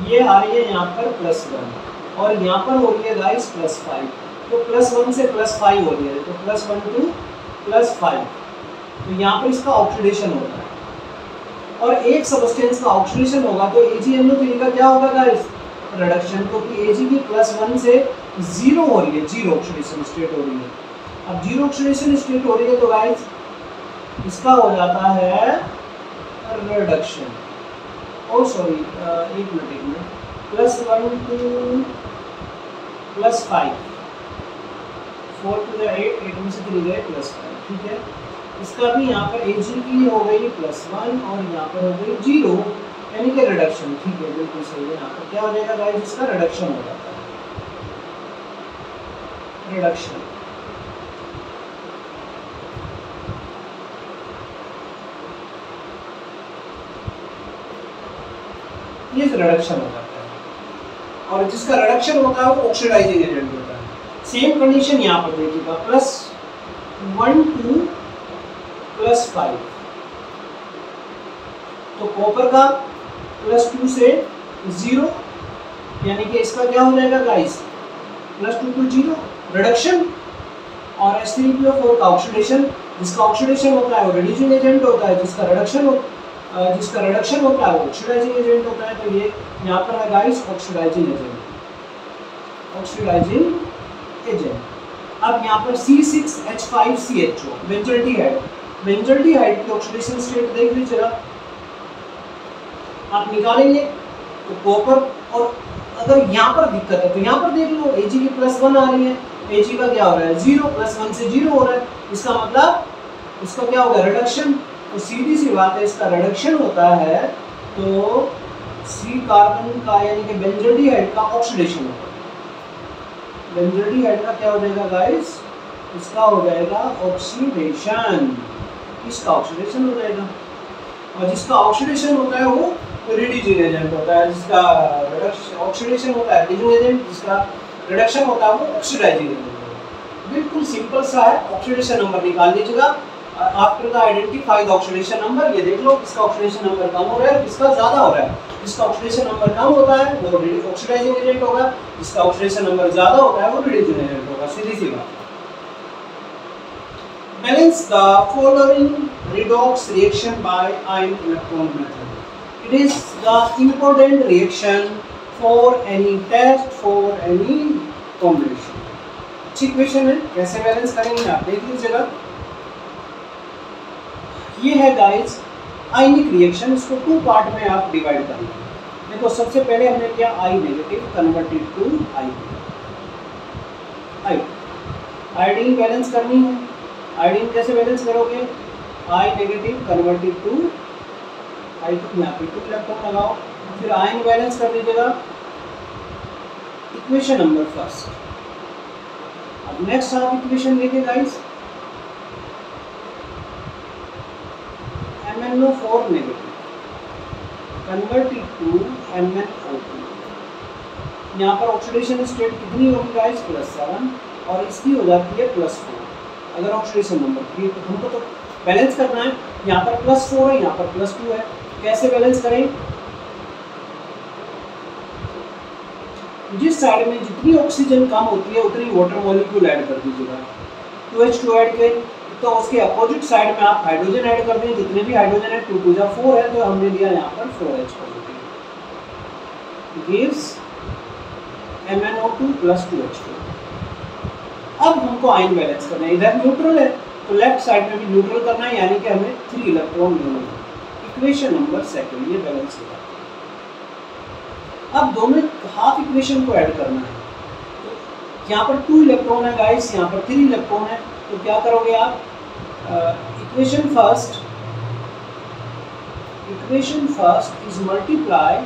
[SPEAKER 1] ये आ रही है यहाँ पर +1 और यहाँ पर हो रही है गाइस +5, तो +1 से +5 हो रही है, तो +1 to +5, तो यहाँ पर इसका ऑक्सीडेशन होता है। और एक सबस्टेंस का ऑक्सीडेशन होगा तो AgNO3 का क्या होगा गाइस? रिडक्शन, क्योंकि Ag की +1 से 0 हो रही है, 0 ऑक्सीडेशन स्टेट हो रही है। अब 0 ऑक्सीडेशन स्टेट हो रही है तो गाइस इसका हो जाता है रिडक्शन। ओ सॉरी, एक मिनट, +1 2 +5, 4 to the 8, 8 में से 3 गए +5, ठीक है। इसका भी यहाँ पर AG की हो गई +1 और यहाँ पर हो गई 0, यानी कि रिडक्शन, ठीक है, बिल्कुल सही है। यहाँ पर क्या हो जाएगा गाइस, इसका रिडक्शन हो जाता है, रिडक्शन। ये रिडक्शन हो जाता है, और जिसका रिडक्शन होता है वो ऑक्सीडाइजिंग एजेंट होता है। सेम कंडीशन यहाँ पर देखिएगा, +1 2 +5, तो कॉपर का +2 से 0, यानी कि इसका क्या हो जाएगा गाइस, +2 to 0 रिडक्शन, और H3PO4 का ऑक्सीडेशन, जिसका ऑक्सीडेशन होता है वो रिड्यूसिंग एजेंट होता है, जिसका रिडक्शन होता है वो ऑक्सीडाइजिंग एजेंट होता है। तो ये यहाँ पर है guys oxidising agent, oxidising agent. अब यहाँ पर C6H5CHO बेंजल्डिहाइड, बेंजल्डिहाइड की ऑक्सीडेशन स्टेट देख लीजिएगा, आप निकालेंगे तो कॉपर, और अगर यहाँ पर दिक्कत है तो यहाँ पर देख लो, Ag की +1 आ रही है, Ag का क्या हो रहा है 0, +1 से 0 हो रहा है, इसका मतलब इसका क्या होगा, रिडक्शन। तो सीधी सी बात है, इसका रिडक्शन होता है तो C कार्बन का यानी कि बेंजल्डिहाइड का ऑक्सीडेशन होगा। बेंजल्डिहाइड का क्या हो जाएगा गाइस, इसका हो जाएगा ऑक्सीडेशन, इसका ऑक्सीडेशन हो जाएगा, और जिसका ऑक्सीडेशन होता है वो रिड्यूसिंग एजेंट होता है, जिसका ऑक्सीडेशन होता है रिड्यूसिंग एजेंट, जिसका रिडक्शन होता है वो ऑक्सीडाइजिंग एजेंट होता है। बिल्कुल सिंपल सा है, ऑक्सीडेशन नंबर निकाल लीजिएगा after the identify the oxidation number. ये देख लो किसका ऑक्सीडेशन नंबर कम हो रहा है, किसका ज्यादा हो रहा है। जिसका ऑक्सीडेशन नंबर कम होता है वो ऑक्सीडाइजिंग एजेंट होगा, जिसका ऑक्सीडेशन नंबर ज्यादा होता है वो रिड्यूसिंग एजेंट होगा, सीधी सी बात। Balance the following redox reaction by ion electron method. It is the important reaction for any test, for any combination. अच्छी क्वेश्चन है, कैसे बैलेंस करेंगे आप देख लीजिएगा। ये है गाइस आयनिक रिएक्शन, इसको 2 पार्ट में आप डिवाइड कर लेंगे। देखो सबसे पहले हमने किया I negative converted to I, iodine balance करनी है। आयोडीन कैसे बैलेंस करोगे, I negative converted to I, तो यहाँ पे 2 इलेक्ट्रॉन लगाओ, फिर आयन बैलेंस कर लीजिएगा, इक्वेशन नंबर फर्स्ट। अब नेक्स्ट आप इक्वेशन देखिए guys, MnO4 negative converted to MnO2, यहाँ पर ऑक्सीडेशन स्टेट कितनी होगी गाइस, +7, और इसकी हो जाती है +4। अगर ऑक्सीडेशन नंबर 3 तो हमको तो बैलेंस करना है, यहाँ पर +4 है, यहाँ पर +2 है, कैसे बैलेंस करें, जिस साइड में जितनी ऑक्सीजन कम होती है उतनी वाटर मॉलिक्यूल ऐड कर दीजिएगा। 2H2 ऐड करें तो उसके अपोजिट साइड में आप हाइड्रोजन ऐड कर दें, जितने भी हाइड्रोजन है 2 2 4 है, तो हमने दिया यहाँ पर 4H positive, gives MnO2 + 2H2। अब हमको आयन बैलेंस करना है, इधर न्यूट्रल है तो लेफ्ट साइड में भी न्यूट्रल करना है, यानी कि हमें 3 इलेक्ट्रॉन लेने हैं। इक्वेशन नंबर सेकंड, ये बैलेंस हो जाता है। अब दोनों हाफ इक्वेशन को ऐड करना है, तो यहाँ पर 2 इलेक्ट्रॉन है गाइस, यहाँ पर 3 इलेक्ट्रॉन है, तो क्या करोगे आप, equation first is multiply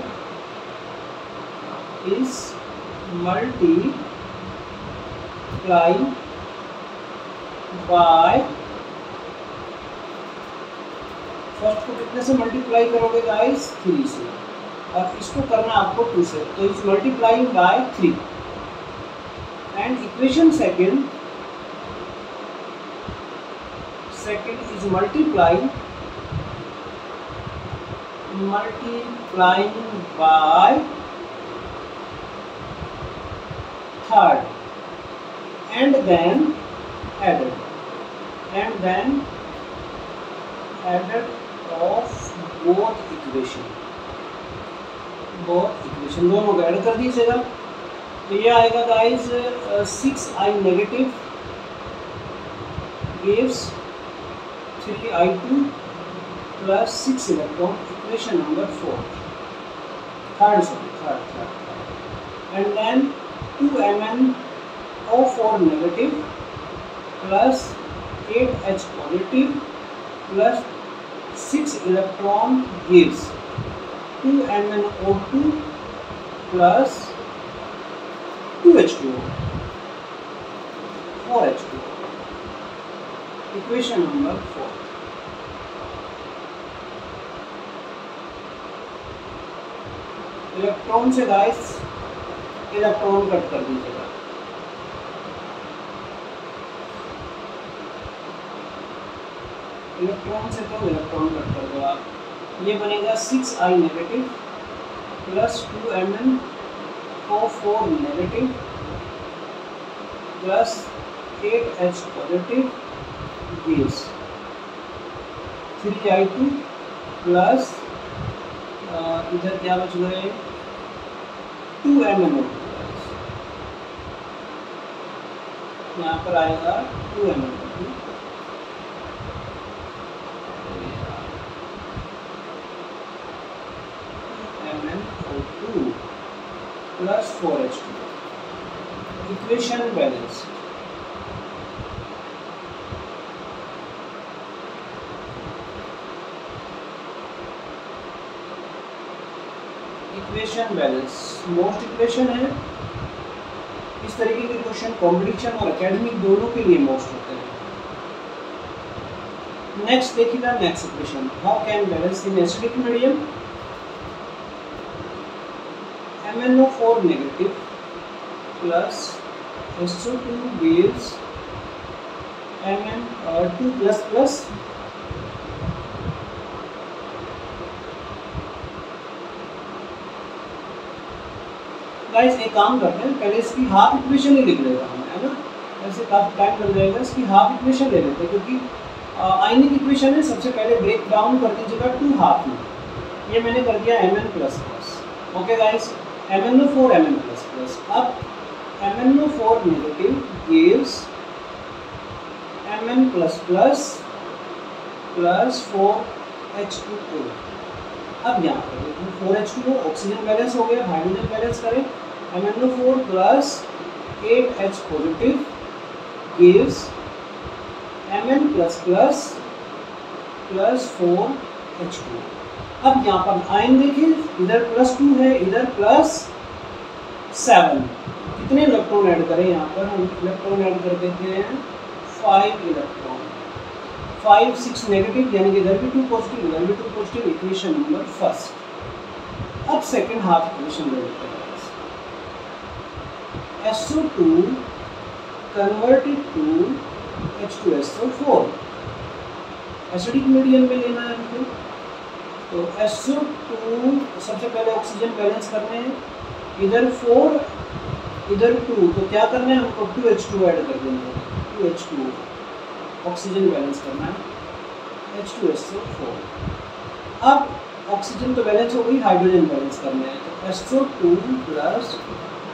[SPEAKER 1] by, first को कितने से मल्टीप्लाई करोगे गाइस, 3 से, और इसको करना आपको 2 से, तो is multiplying by 3, and equation second is multiplying by third, and then added of both equation दोनों को ऐड कर दीजिएगा, तो ये आएगा guys 6I negative gives 3I2 + 6 electron, equation number 4। third. And then 2MnO4 negative plus 8H positive plus 6 electron gives 2MnO2 plus 2H2O 4H2O. Equation number 4. Electron से गाइस इलेक्ट्रॉन कट कर दीजिएगा। इलेक्ट्रॉन से तो इलेक्ट्रॉन कट कर दो आप। ये बनेगा 6I negative plus 2MnO4 negative plus 8H positive gives 3I2 plus इधर क्या बच गए 2MnO2, यहाँ पर आएगा 2MnO2 plus 4H2। Equation balance. Equation balance most equation है। इस तरीके के क्वेश्चन कॉम्पिटिशन और एकेडमिक दोनों के लिए मोस्ट होते हैं। नेक्स्ट देखिएगा next equation, how can balance in acidic medium. MnO4 negative plus SO2 gives Mn2 plus plus guys एक काम करते हैं, पहले इसकी हाफ इक्वेशन ही लिख लेगा हमें, है ना। ऐसे काफी टाइम लग जाएगा, इसकी हाफ इक्वेशन ले लेते हैं क्योंकि आयनिक इक्वेशन है। सबसे पहले ब्रेक डाउन कर दीजिएगा टू हाफ में। ये मैंने कर दिया Mn plus plus. Okay guys, MnO4 Mn plus plus. अब MnO4 negative gives Mn plus plus plus 4H2O। अब यहाँ पर देखो 4H2O ऑक्सीजन बैलेंस हो गया, हाइड्रोजन बैलेंस करें। MnO4 plus 8H positive gives Mn plus plus plus 4H2O। अब यहाँ पर आयन देखिए, इधर +2 है, इधर +7। कितने इलेक्ट्रॉन ऐड करें यहाँ पर? हम इलेक्ट्रॉन ऐड कर देते हैं 5 इलेक्ट्रॉन। 5 6 नेगेटिव, यानी कि इधर भी 2 पॉजिटिव, इधर भी 2 पॉजिटिव। Equation number first. अब सेकंड हाफ इक्वेशन ले लेते हैं। SO2 converted to H2SO4। Acidic medium में लेना है हमको, तो SO2 सबसे पहले ऑक्सीजन बैलेंस करने हैं। इधर 4 इधर 2, तो क्या करना है हमको 2H2 ऐड कर देंगे। 2H2 ऑक्सीजन बैलेंस करना है, H2SO4। अब ऑक्सीजन तो बैलेंस हो गई, हाइड्रोजन बैलेंस करना है, तो SO2 plus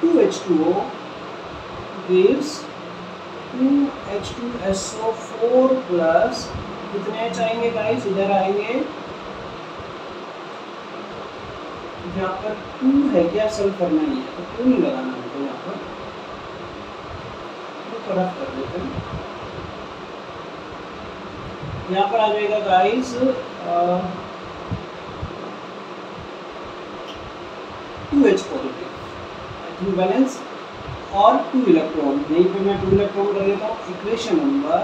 [SPEAKER 1] 2H2O gives 2H2SO4 plus कितने H आएंगे गाइस? इधर आएंगे, यहाँ पर 2 है क्या, सल्फर नहीं है तो 2 नहीं लगाना हमको, यहाँ पर 2 को रफ कर देते हैं। यहाँ पर आ जाएगा गाइस 2H पॉजिटिव बैलेंस और 2 इलेक्ट्रॉन। यहीं पे मैं 2 इलेक्ट्रॉन कर देता हूँ। Equation number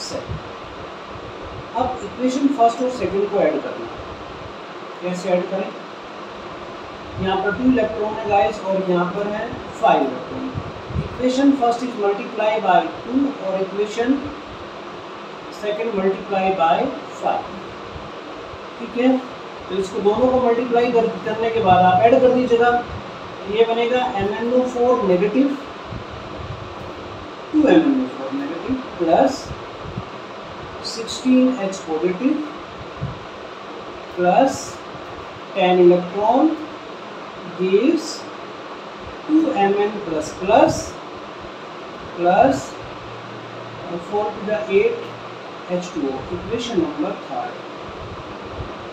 [SPEAKER 1] 7। अब इक्वेशन फर्स्ट और सेकंड को ऐड करना है। कैसे ऐड करें? यहाँ पर 2 इलेक्ट्रॉन है गाइस और यहाँ पर है 5 electron. Equation first is multiply by 2 और इक्वेशन सेकंड मल्टीप्लाई बाय 5। ठीक है, तो इसको दोनों को मल्टीप्लाई करने के बाद आप ऐड कर दीजिएगा। ये बनेगा MnO4 negative 2 MnO4 negative plus 16H positive plus 10 electron gives 2Mn plus plus plus 4 to the 8 H2O। Equation number 3।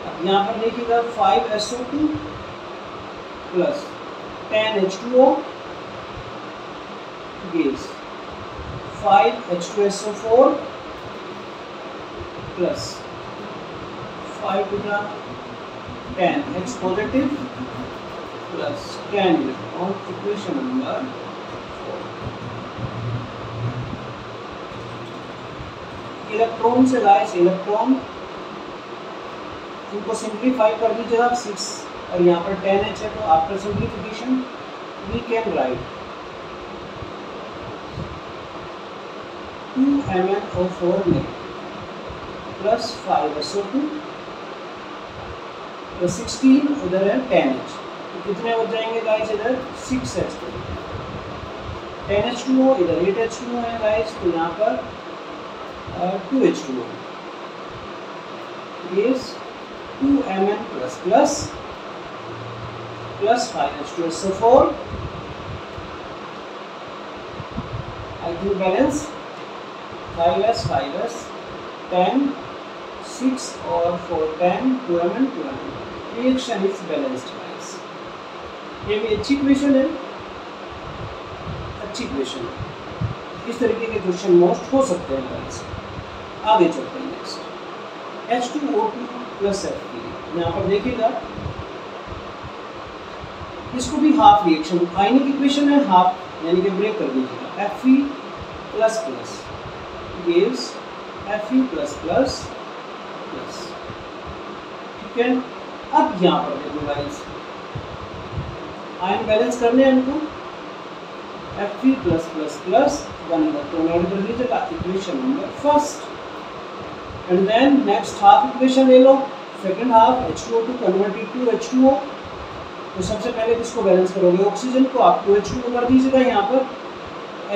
[SPEAKER 1] अब यहाँ पर देखिएगा 5SO2 plus 10 H2O gives 5 H2SO4 plus 5 to the 10 H positive plus 10 electron, equation number 4. Electron से गाइस इलेक्ट्रॉन इनको सिंप्लीफाई कर दीजिएगा 6 और यहाँ पर 10H है, तो after simplification we can write 2 MnO4 में प्लस 5SO2 तो 16 उधर है 10H, तो कितने बच जाएंगे गाइस इधर 6H, 10H2O इधर 8H2O है गाइस, तो यहाँ पर 2H2O is 2Mn plus 5H2SO4. I do balance 5S 10 6 और 4 10 2Mn 2Mn. Reaction is balanced guys. ये भी अच्छी इक्वेशन है, अच्छी इक्वेशन है। इस तरीके के क्वेश्चन मोस्ट हो सकते हैं गाइस। आगे चलते हैं नेक्स्ट H2O2 प्लस Fe। यहाँ पर देखिएगा इसको भी हाफ रिएक्शन आयनिक इक्वेशन है, हाफ यानी कि ब्रेक कर दीजिएगा। Fe plus plus gives Fe plus plus plus, ठीक है। अब यहाँ पर देखो गाइस आयन बैलेंस करने हैं इनको, Fe plus plus plus 1 electron add कर दीजिएगा, equation number first. And then next half equation ले लो, second half H2O2 converted to H2O। तो सबसे पहले किसको बैलेंस करोगे, ऑक्सीजन को, आप 2H2O कर दीजिएगा यहाँ पर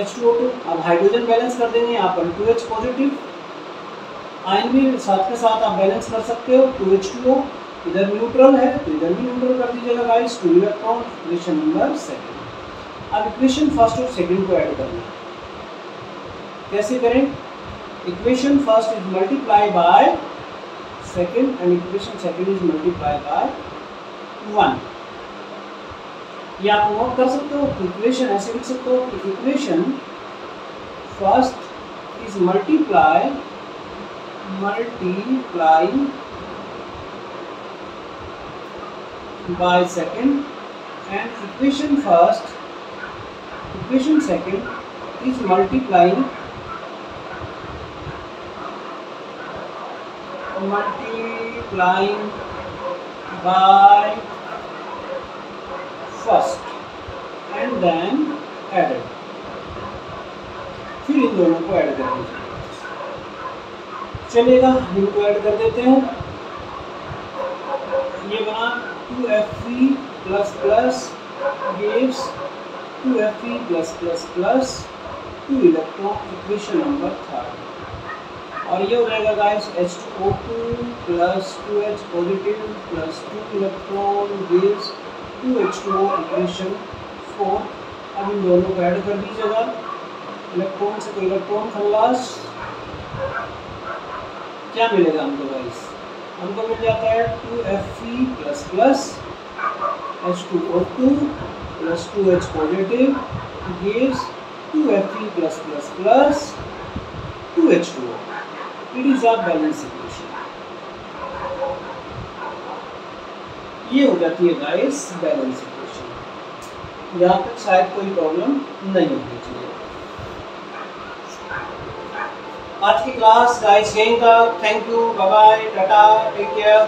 [SPEAKER 1] H2O2। अब हाइड्रोजन बैलेंस कर देंगे यहाँ पर 2H पॉजिटिव, आयन भी साथ के साथ आप बैलेंस कर सकते हो 2H2O, इधर न्यूट्रल है तो इधर भी न्यूट्रल कर दीजिएगा guys, 2 electron, equation number second. अब इक्वेशन फर्स्ट और सेकंड को ऐड करना है, कैसे करें, equation first is multiply by second and equation second is multiply by 1। ये आप नोट कर सकते हो, इक्वेशन ऐसे लिख सकते हो कि equation first is multiply by second and equation second is multiplying by first and then added, फिर इन दोनों को ऐड कर दीजिए। चलेगा, इनको ऐड कर देते हैं, ये बना 2Fe plus plus gives 2Fe plus plus plus 2 electron, equation number third. और ये हो जाएगा guys H2O2 plus 2H positive plus 2 electron gives 2H2O, equation 4। अब इन दोनों को ऐड कर दीजिएगा, इलेक्ट्रॉन से तो इलेक्ट्रॉन खल्लास, क्या मिलेगा हमको गाइस, हमको मिल जाता है 2Fe plus plus H2O2 plus 2H positive gives 2Fe plus plus plus 2H2O। It is a balance equation. ये हो जाती है गाइस बैलेंस इक्वेशन। यहाँ तक शायद कोई प्रॉब्लम नहीं होनी चाहिए। आज की क्लास गाइस यहीं तक। Thank you, bye bye, ta-ta, take care.